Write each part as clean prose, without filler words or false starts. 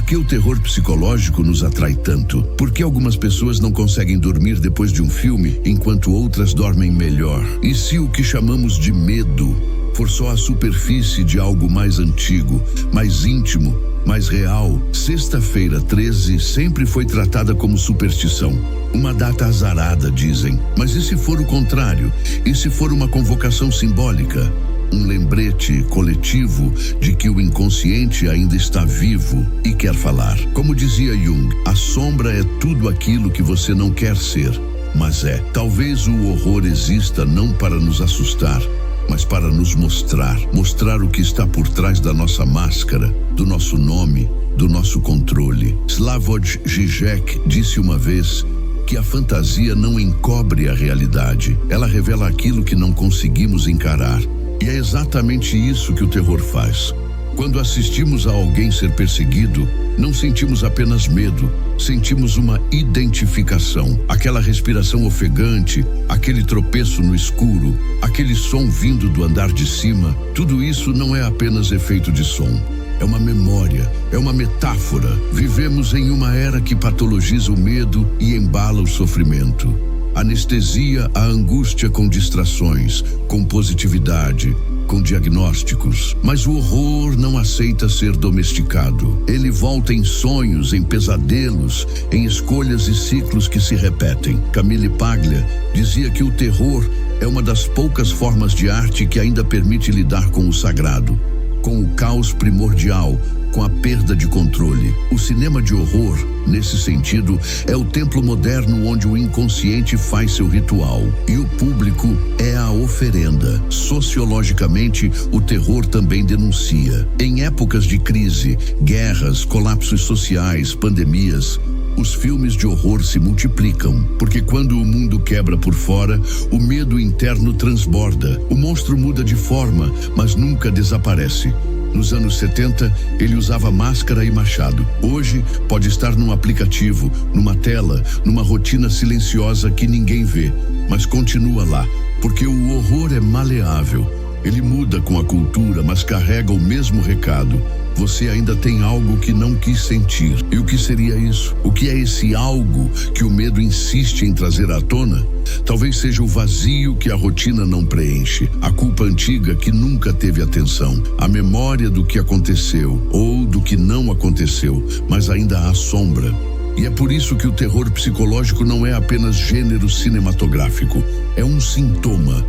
que o terror psicológico nos atrai tanto? Por que algumas pessoas não conseguem dormir depois de um filme, enquanto outras dormem melhor? E se o que chamamos de medo for só a superfície de algo mais antigo, mais íntimo, mais real? Sexta-feira 13 sempre foi tratada como superstição. Uma data azarada, dizem. Mas e se for o contrário? E se for uma convocação simbólica? Um lembrete coletivo de que o inconsciente ainda está vivo e quer falar. Como dizia Jung, a sombra é tudo aquilo que você não quer ser, mas é. Talvez o horror exista não para nos assustar, mas para nos mostrar o que está por trás da nossa máscara, do nosso nome, do nosso controle. Slavoj Žižek disse uma vez que a fantasia não encobre a realidade, ela revela aquilo que não conseguimos encarar. E é exatamente isso que o terror faz. Quando assistimos a alguém ser perseguido, não sentimos apenas medo, sentimos uma identificação. Aquela respiração ofegante, aquele tropeço no escuro, aquele som vindo do andar de cima, tudo isso não é apenas efeito de som. É uma memória, é uma metáfora. Vivemos em uma era que patologiza o medo e embala o sofrimento. Anestesia a angústia com distrações, com positividade, com diagnósticos. Mas o horror não aceita ser domesticado. Ele volta em sonhos, em pesadelos, em escolhas e ciclos que se repetem. Camille Paglia dizia que o terror é uma das poucas formas de arte que ainda permite lidar com o sagrado, com o caos primordial, com a perda de controle. O cinema de horror, nesse sentido, é o templo moderno onde o inconsciente faz seu ritual e o público é a oferenda. Sociologicamente, o terror também denuncia. Em épocas de crise, guerras, colapsos sociais, pandemias, os filmes de horror se multiplicam, porque quando o mundo quebra por fora, o medo interno transborda. O monstro muda de forma, mas nunca desaparece. Nos anos 70, ele usava máscara e machado. Hoje, pode estar num aplicativo, numa tela, numa rotina silenciosa que ninguém vê, mas continua lá, porque o horror é maleável. Ele muda com a cultura, mas carrega o mesmo recado. Você ainda tem algo que não quis sentir. E o que seria isso? O que é esse algo que o medo insiste em trazer à tona? Talvez seja o vazio que a rotina não preenche, a culpa antiga que nunca teve atenção, a memória do que aconteceu ou do que não aconteceu, mas ainda há sombra. E é por isso que o terror psicológico não é apenas gênero cinematográfico, é um sintoma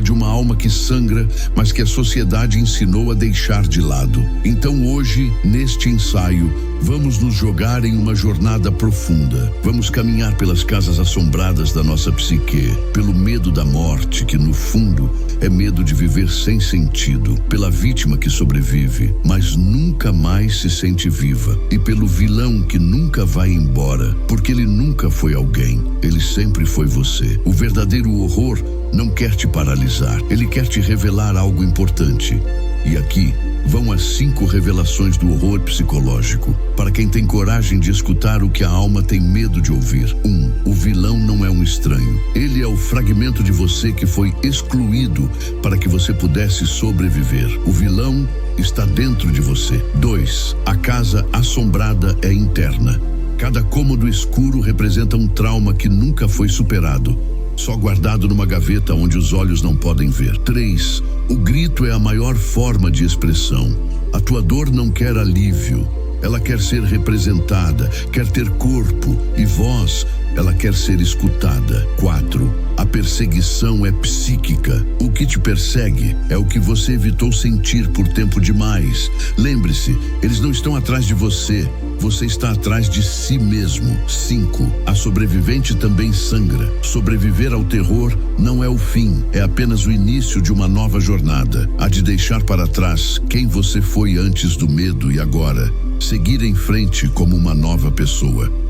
de uma alma que sangra, mas que a sociedade ensinou a deixar de lado. Então hoje, neste ensaio, vamos nos jogar em uma jornada profunda. Vamos caminhar pelas casas assombradas da nossa psique, pelo medo da morte, que no fundo é medo de viver sem sentido, pela vítima que sobrevive, mas nunca mais se sente viva, e pelo vilão que nunca vai embora, porque ele nunca foi alguém, ele sempre foi você. O verdadeiro horror não quer te paralisar, ele quer te revelar algo importante. E aqui vão as 5 revelações do horror psicológico, para quem tem coragem de escutar o que a alma tem medo de ouvir. 1. O vilão não é um estranho. Ele é o fragmento de você que foi excluído para que você pudesse sobreviver. O vilão está dentro de você. 2. A casa assombrada é interna. Cada cômodo escuro representa um trauma que nunca foi superado, só guardado numa gaveta onde os olhos não podem ver. 3. O grito é a maior forma de expressão. A tua dor não quer alívio, ela quer ser representada, quer ter corpo e voz, ela quer ser escutada. 4. A perseguição é psíquica. O que te persegue é o que você evitou sentir por tempo demais. Lembre-se, eles não estão atrás de você. Você está atrás de si mesmo. 5. A sobrevivente também sangra. Sobreviver ao terror não é o fim, é apenas o início de uma nova jornada. Há de deixar para trás quem você foi antes do medo e agora seguir em frente como uma nova pessoa.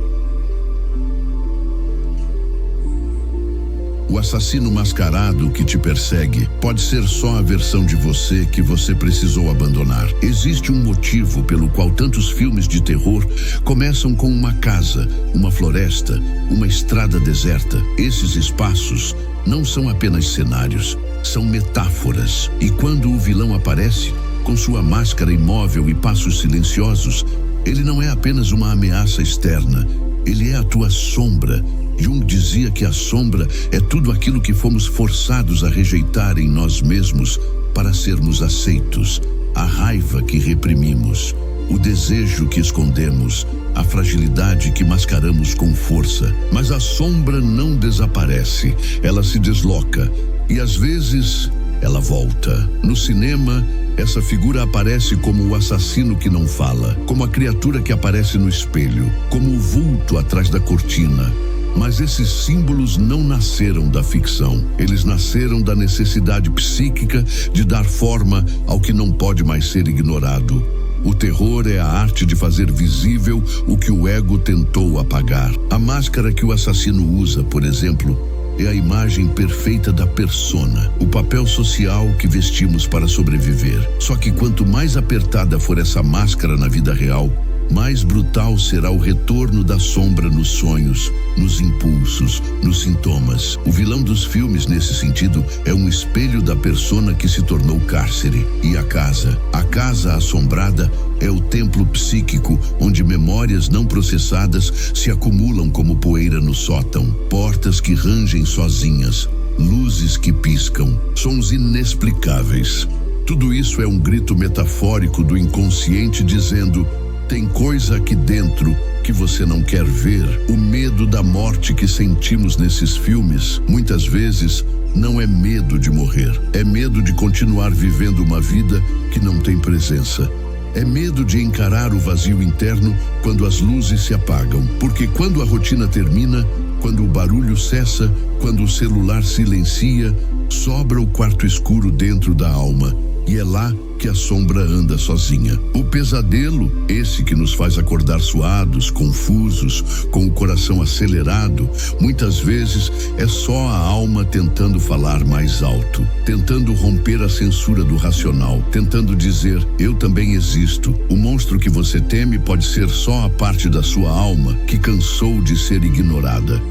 O assassino mascarado que te persegue pode ser só a versão de você que você precisou abandonar. Existe um motivo pelo qual tantos filmes de terror começam com uma casa, uma floresta, uma estrada deserta. Esses espaços não são apenas cenários, são metáforas. E quando o vilão aparece, com sua máscara imóvel e passos silenciosos, Ele não é apenas uma ameaça externa, ele é a tua sombra. Jung dizia que a sombra é tudo aquilo que fomos forçados a rejeitar em nós mesmos para sermos aceitos, a raiva que reprimimos, o desejo que escondemos, a fragilidade que mascaramos com força. Mas a sombra não desaparece, ela se desloca e às vezes ela volta. No cinema, essa figura aparece como o assassino que não fala, como a criatura que aparece no espelho, como o vulto atrás da cortina. Mas esses símbolos não nasceram da ficção. Eles nasceram da necessidade psíquica de dar forma ao que não pode mais ser ignorado. O terror é a arte de fazer visível o que o ego tentou apagar. A máscara que o assassino usa, por exemplo, é a imagem perfeita da persona, o papel social que vestimos para sobreviver. Só que quanto mais apertada for essa máscara na vida real, mais brutal será o retorno da sombra nos sonhos, nos impulsos, nos sintomas. O vilão dos filmes, nesse sentido, é um espelho da persona que se tornou cárcere. E a casa assombrada, é o templo psíquico onde memórias não processadas se acumulam como poeira no sótão. Portas que rangem sozinhas, luzes que piscam, sons inexplicáveis. Tudo isso é um grito metafórico do inconsciente dizendo: tem coisa aqui dentro que você não quer ver. O medo da morte que sentimos nesses filmes, muitas vezes, não é medo de morrer. É medo de continuar vivendo uma vida que não tem presença. É medo de encarar o vazio interno quando as luzes se apagam. Porque quando a rotina termina, quando o barulho cessa, quando o celular silencia, sobra o quarto escuro dentro da alma. E é lá que a sombra anda sozinha. O pesadelo, esse que nos faz acordar suados, confusos, com o coração acelerado, muitas vezes é só a alma tentando falar mais alto, tentando romper a censura do racional, tentando dizer: eu também existo. O monstro que você teme pode ser só a parte da sua alma que cansou de ser ignorada.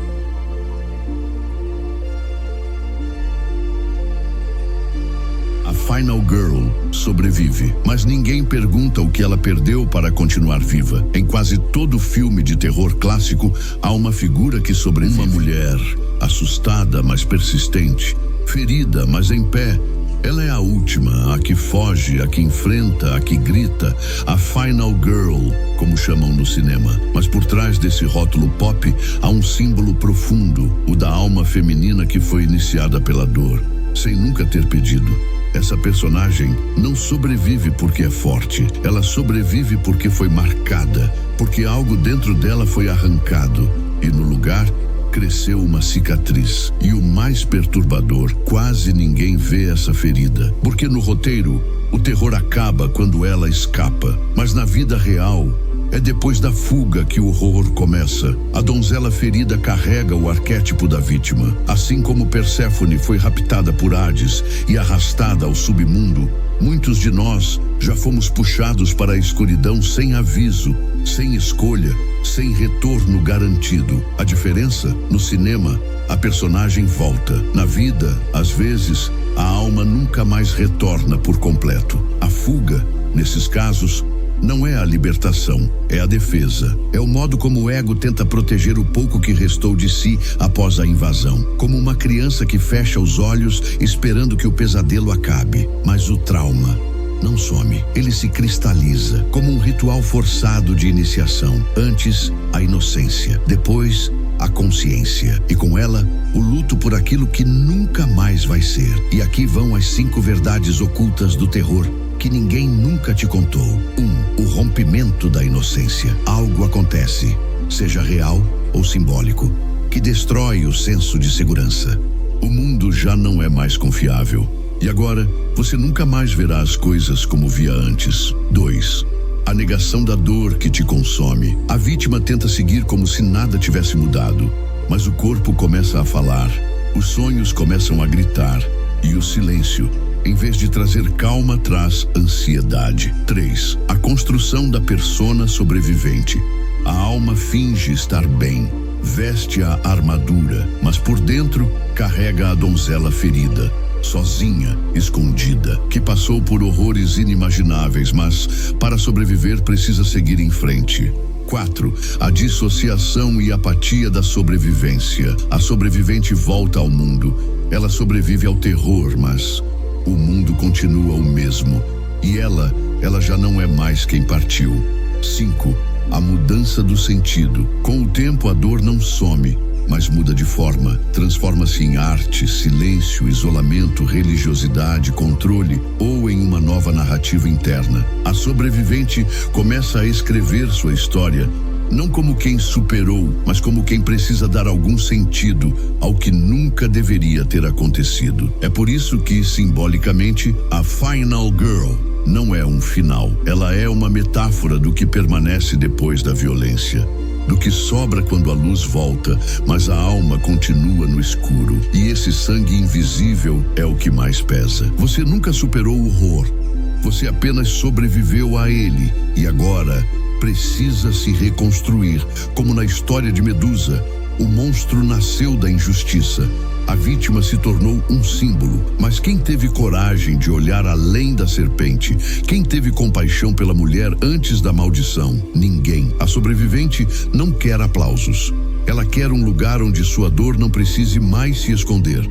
Final Girl sobrevive, mas ninguém pergunta o que ela perdeu para continuar viva. Em quase todo filme de terror clássico, há uma figura que sobrevive. Uma mulher, assustada, mas persistente, ferida, mas em pé. Ela é a última, a que foge, a que enfrenta, a que grita, a Final Girl, como chamam no cinema. Mas por trás desse rótulo pop, há um símbolo profundo, o da alma feminina que foi iniciada pela dor, sem nunca ter pedido. Essa personagem não sobrevive porque é forte, ela sobrevive porque foi marcada, porque algo dentro dela foi arrancado e no lugar cresceu uma cicatriz. E o mais perturbador, quase ninguém vê essa ferida, porque no roteiro o terror acaba quando ela escapa, mas na vida real é depois da fuga que o horror começa. A donzela ferida carrega o arquétipo da vítima. Assim como Perséfone foi raptada por Hades e arrastada ao submundo, muitos de nós já fomos puxados para a escuridão sem aviso, sem escolha, sem retorno garantido. A diferença, no cinema, a personagem volta. Na vida, às vezes, a alma nunca mais retorna por completo. A fuga, nesses casos, não é a libertação, é a defesa. É o modo como o ego tenta proteger o pouco que restou de si após a invasão. Como uma criança que fecha os olhos esperando que o pesadelo acabe. Mas o trauma não some, ele se cristaliza como um ritual forçado de iniciação. Antes, a inocência, depois, a consciência. E com ela, o luto por aquilo que nunca mais vai ser. E aqui vão as 5 verdades ocultas do terror que ninguém nunca te contou. 1. O rompimento da inocência. Algo acontece, seja real ou simbólico, que destrói o senso de segurança. O mundo já não é mais confiável. E agora, você nunca mais verá as coisas como via antes. 2. A negação da dor que te consome. A vítima tenta seguir como se nada tivesse mudado, mas o corpo começa a falar, os sonhos começam a gritar, e o silêncio, em vez de trazer calma, traz ansiedade. 3. A construção da persona sobrevivente. A alma finge estar bem, veste a armadura, mas por dentro carrega a donzela ferida. sozinha, escondida, que passou por horrores inimagináveis, mas para sobreviver precisa seguir em frente. 4. A dissociação e apatia da sobrevivência. A sobrevivente volta ao mundo. Ela sobrevive ao terror, mas o mundo continua o mesmo. E ela já não é mais quem partiu. 5. A mudança do sentido. Com o tempo, a dor não some, mas muda de forma. Transforma-se em arte, silêncio, isolamento, religiosidade, controle ou em uma nova narrativa interna. A sobrevivente começa a escrever sua história, não como quem superou, mas como quem precisa dar algum sentido ao que nunca deveria ter acontecido. É por isso que, simbolicamente, a Final Girl não é um final. Ela é uma metáfora do que permanece depois da violência, do que sobra quando a luz volta, mas a alma continua no escuro. E esse sangue invisível é o que mais pesa. Você nunca superou o horror. Você apenas sobreviveu a ele e agora precisa se reconstruir. Como na história de Medusa, o monstro nasceu da injustiça. A vítima se tornou um símbolo, mas quem teve coragem de olhar além da serpente? Quem teve compaixão pela mulher antes da maldição? Ninguém. A sobrevivente não quer aplausos. Ela quer um lugar onde sua dor não precise mais se esconder.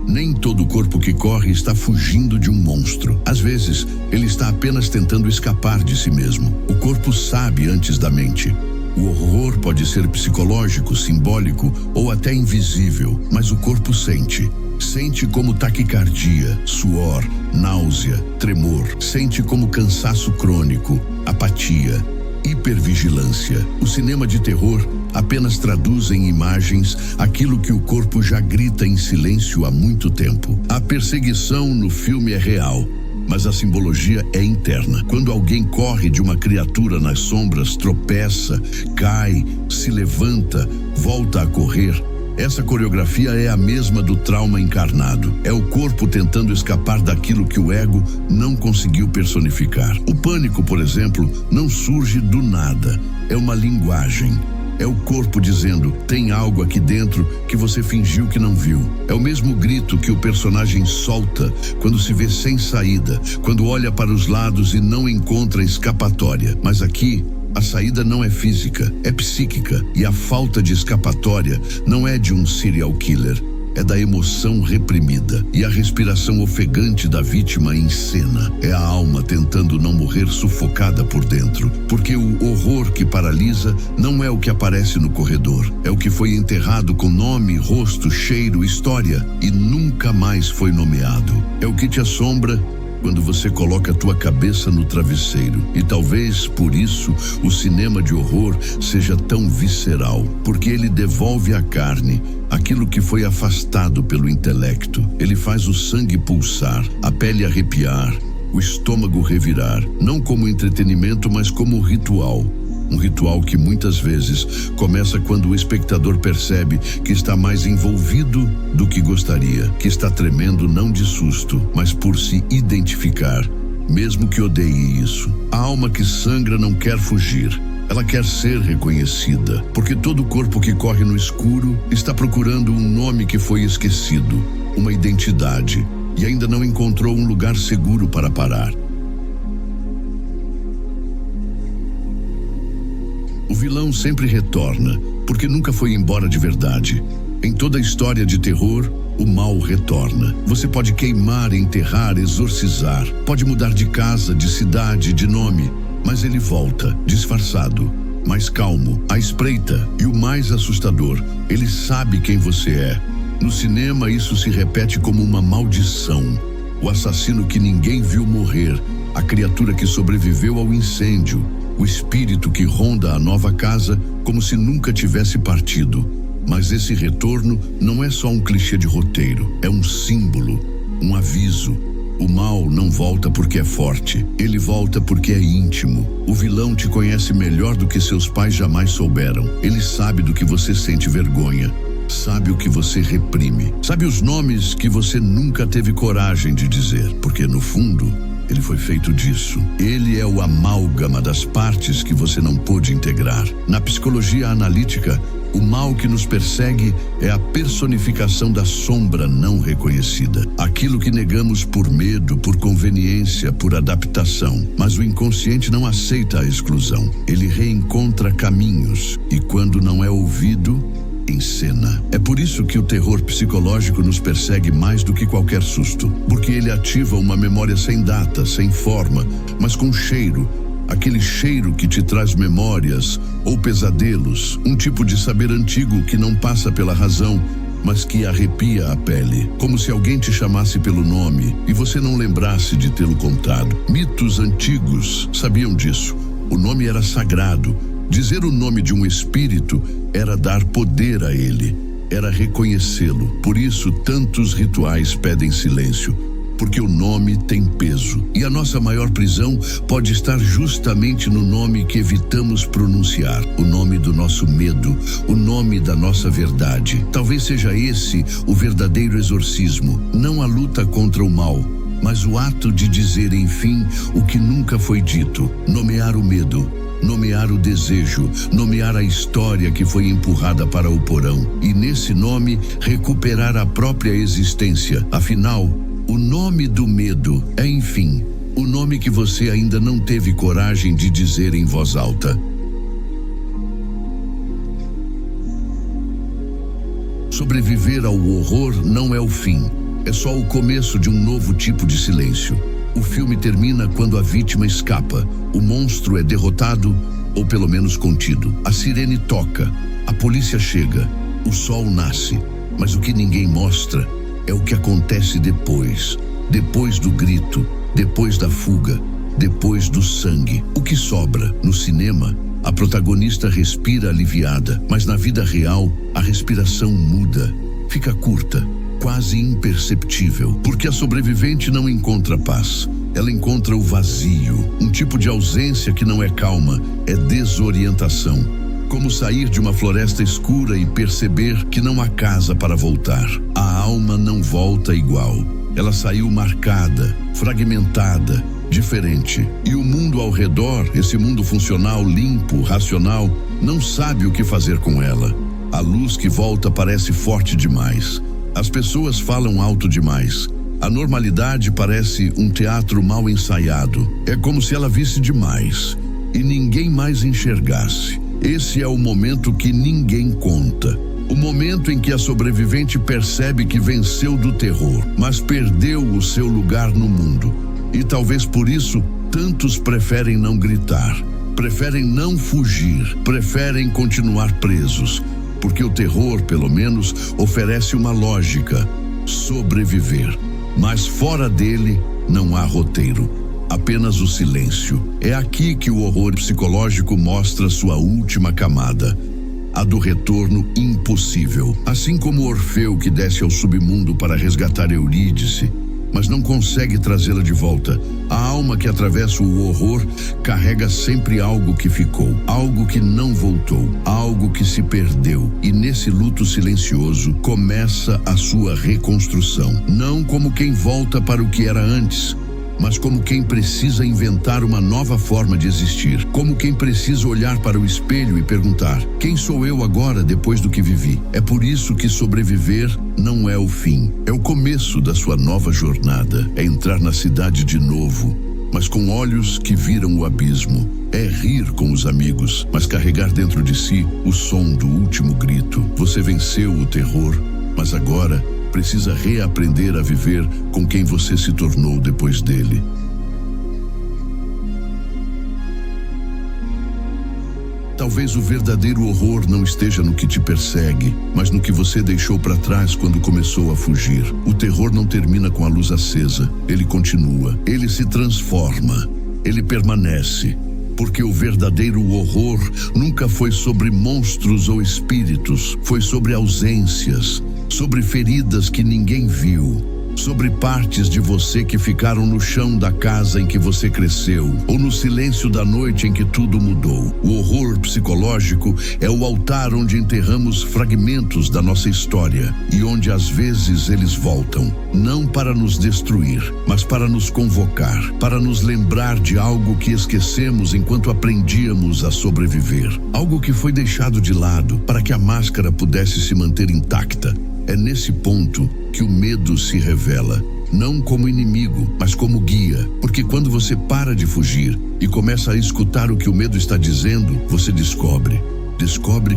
Nem todo corpo que corre está fugindo de um monstro. Às vezes, ele está apenas tentando escapar de si mesmo. O corpo sabe antes da mente. O horror pode ser psicológico, simbólico ou até invisível, mas o corpo sente. Sente como taquicardia, suor, náusea, tremor. Sente como cansaço crônico, apatia, hipervigilância. O cinema de terror apenas traduz em imagens aquilo que o corpo já grita em silêncio há muito tempo. A perseguição no filme é real, mas a simbologia é interna. Quando alguém corre de uma criatura nas sombras, tropeça, cai, se levanta, volta a correr, essa coreografia é a mesma do trauma encarnado. É o corpo tentando escapar daquilo que o ego não conseguiu personificar. O pânico, por exemplo, não surge do nada. É uma linguagem. É o corpo dizendo, tem algo aqui dentro que você fingiu que não viu. É o mesmo grito que o personagem solta quando se vê sem saída, quando olha para os lados e não encontra escapatória. Mas aqui, a saída não é física, é psíquica. E a falta de escapatória não é de um serial killer. É da emoção reprimida e a respiração ofegante da vítima em cena. É a alma tentando não morrer sufocada por dentro, porque o horror que paralisa não é o que aparece no corredor, é o que foi enterrado com nome, rosto, cheiro, história e nunca mais foi nomeado. É o que te assombra quando você coloca a tua cabeça no travesseiro. E talvez por isso o cinema de horror seja tão visceral, porque ele devolve à carne aquilo que foi afastado pelo intelecto. Ele faz o sangue pulsar, a pele arrepiar, o estômago revirar, não como entretenimento, mas como ritual. Um ritual que muitas vezes começa quando o espectador percebe que está mais envolvido do que gostaria, que está tremendo não de susto, mas por se identificar, mesmo que odeie isso. A alma que sangra não quer fugir. Ela quer ser reconhecida, porque todo corpo que corre no escuro está procurando um nome que foi esquecido, uma identidade, e ainda não encontrou um lugar seguro para parar. O vilão sempre retorna, porque nunca foi embora de verdade. Em toda a história de terror, o mal retorna. Você pode queimar, enterrar, exorcizar, pode mudar de casa, de cidade, de nome, mas ele volta, disfarçado, mais calmo, à espreita. E o mais assustador, ele sabe quem você é. No cinema, isso se repete como uma maldição. O assassino que ninguém viu morrer, a criatura que sobreviveu ao incêndio, o espírito que ronda a nova casa como se nunca tivesse partido. Mas esse retorno não é só um clichê de roteiro, é um símbolo, um aviso. O mal não volta porque é forte, ele volta porque é íntimo. O vilão te conhece melhor do que seus pais jamais souberam. Ele sabe do que você sente vergonha, sabe o que você reprime, sabe os nomes que você nunca teve coragem de dizer, porque no fundo, ele foi feito disso. Ele é o amálgama das partes que você não pôde integrar. Na psicologia analítica, O mal que nos persegue é a personificação da sombra não reconhecida. Aquilo que negamos por medo, por conveniência, por adaptação. Mas o inconsciente não aceita a exclusão. Ele reencontra caminhos e, quando não é ouvido, encena. É por isso que o terror psicológico nos persegue mais do que qualquer susto. Porque ele ativa uma memória sem data, sem forma, mas com cheiro. Aquele cheiro que te traz memórias ou pesadelos, um tipo de saber antigo que não passa pela razão, mas que arrepia a pele, como se alguém te chamasse pelo nome e você não lembrasse de tê-lo contado. Mitos antigos sabiam disso. O nome era sagrado. Dizer o nome de um espírito era dar poder a ele, era reconhecê-lo. Por isso, tantos rituais pedem silêncio. Porque o nome tem peso. E a nossa maior prisão pode estar justamente no nome que evitamos pronunciar. O nome do nosso medo, o nome da nossa verdade. Talvez seja esse o verdadeiro exorcismo. Não a luta contra o mal, mas o ato de dizer, enfim, o que nunca foi dito. Nomear o medo. Nomear o desejo, nomear a história que foi empurrada para o porão. E nesse nome, recuperar a própria existência. Afinal, o nome do medo é, enfim, o nome que você ainda não teve coragem de dizer em voz alta. Sobreviver ao horror não é o fim, é só o começo de um novo tipo de silêncio. O filme termina quando a vítima escapa, o monstro é derrotado ou pelo menos contido. A sirene toca, a polícia chega, o sol nasce, mas o que ninguém mostra é o que acontece depois do grito, depois da fuga, depois do sangue. O que sobra? No cinema, a protagonista respira aliviada, mas na vida real, a respiração muda, fica curta, quase imperceptível, porque a sobrevivente não encontra paz. Ela encontra o vazio, um tipo de ausência que não é calma, é desorientação. Como sair de uma floresta escura e perceber que não há casa para voltar. A alma não volta igual. Ela saiu marcada, fragmentada, diferente. E o mundo ao redor, esse mundo funcional, limpo, racional, não sabe o que fazer com ela. A luz que volta parece forte demais. As pessoas falam alto demais. A normalidade parece um teatro mal ensaiado. É como se ela visse demais e ninguém mais enxergasse. Esse é o momento que ninguém conta. O momento em que a sobrevivente percebe que venceu do terror, mas perdeu o seu lugar no mundo. E talvez por isso, tantos preferem não gritar, preferem não fugir, preferem continuar presos. Porque o terror, pelo menos, oferece uma lógica: sobreviver. Mas fora dele, não há roteiro. Apenas o silêncio. É aqui que o horror psicológico mostra sua última camada, a do retorno impossível. Assim como Orfeu que desce ao submundo para resgatar Eurídice, mas não consegue trazê-la de volta. A alma que atravessa o horror carrega sempre algo que ficou, algo que não voltou, algo que se perdeu. E nesse luto silencioso começa a sua reconstrução. Não como quem volta para o que era antes, mas como quem precisa inventar uma nova forma de existir. Como quem precisa olhar para o espelho e perguntar: quem sou eu agora depois do que vivi? É por isso que sobreviver não é o fim. É o começo da sua nova jornada. É entrar na cidade de novo, mas com olhos que viram o abismo. É rir com os amigos, mas carregar dentro de si o som do último grito. Você venceu o terror, mas agora precisa reaprender a viver com quem você se tornou depois dele. Talvez o verdadeiro horror não esteja no que te persegue, mas no que você deixou para trás quando começou a fugir. O terror não termina com a luz acesa, ele continua, ele se transforma, ele permanece. Porque o verdadeiro horror nunca foi sobre monstros ou espíritos, foi sobre ausências, sobre feridas que ninguém viu, sobre partes de você que ficaram no chão da casa em que você cresceu, ou no silêncio da noite em que tudo mudou. O horror psicológico é o altar onde enterramos fragmentos da nossa história e onde às vezes eles voltam, não para nos destruir, mas para nos convocar, para nos lembrar de algo que esquecemos enquanto aprendíamos a sobreviver, algo que foi deixado de lado para que a máscara pudesse se manter intacta. É nesse ponto que o medo se revela, não como inimigo, mas como guia, porque quando você para de fugir e começa a escutar o que o medo está dizendo, você descobre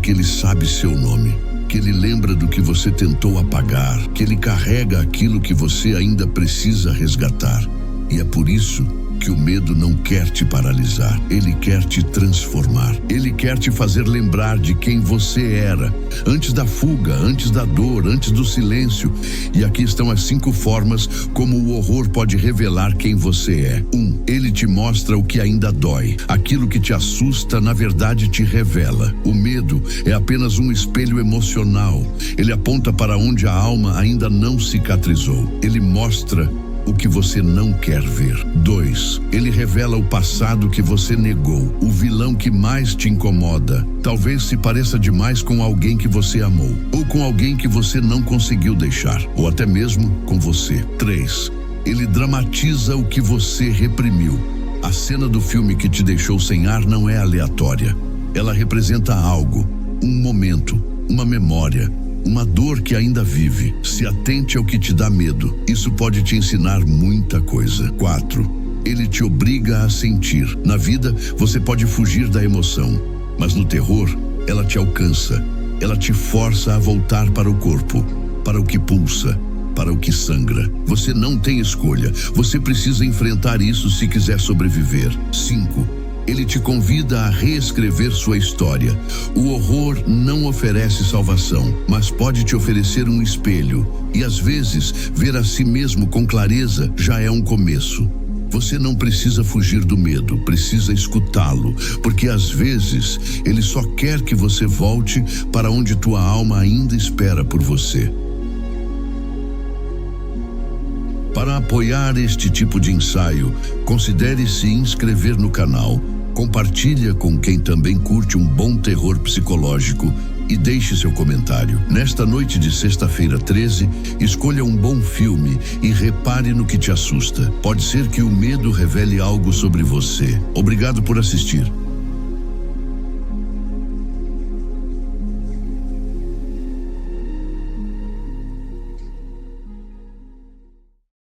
que ele sabe seu nome, que ele lembra do que você tentou apagar, que ele carrega aquilo que você ainda precisa resgatar. E é por isso que o medo não quer te paralisar, ele quer te transformar. Ele quer te fazer lembrar de quem você era, antes da fuga, antes da dor, antes do silêncio. E aqui estão as 5 formas como o horror pode revelar quem você é. 1. Ele te mostra o que ainda dói. Aquilo que te assusta, na verdade, te revela. O medo é apenas um espelho emocional. Ele aponta para onde a alma ainda não cicatrizou. Ele mostra o que você não quer ver. 2. Ele revela o passado que você negou, o vilão que mais te incomoda. Talvez se pareça demais com alguém que você amou, ou com alguém que você não conseguiu deixar, ou até mesmo com você. 3. Ele dramatiza o que você reprimiu. A cena do filme que te deixou sem ar não é aleatória. Ela representa algo, um momento, uma memória, uma dor que ainda vive. Se atente ao que te dá medo. Isso pode te ensinar muita coisa. 4. Ele te obriga a sentir. Na vida, você pode fugir da emoção, mas no terror, ela te alcança. Ela te força a voltar para o corpo, para o que pulsa, para o que sangra. Você não tem escolha. Você precisa enfrentar isso se quiser sobreviver. 5. Ele te convida a reescrever sua história. O horror não oferece salvação, mas pode te oferecer um espelho. E às vezes, ver a si mesmo com clareza já é um começo. Você não precisa fugir do medo, precisa escutá-lo, porque às vezes ele só quer que você volte para onde tua alma ainda espera por você. Para apoiar este tipo de ensaio, considere se inscrever no canal, compartilha com quem também curte um bom terror psicológico e deixe seu comentário. Nesta noite de sexta-feira 13, escolha um bom filme e repare no que te assusta. Pode ser que o medo revele algo sobre você. Obrigado por assistir.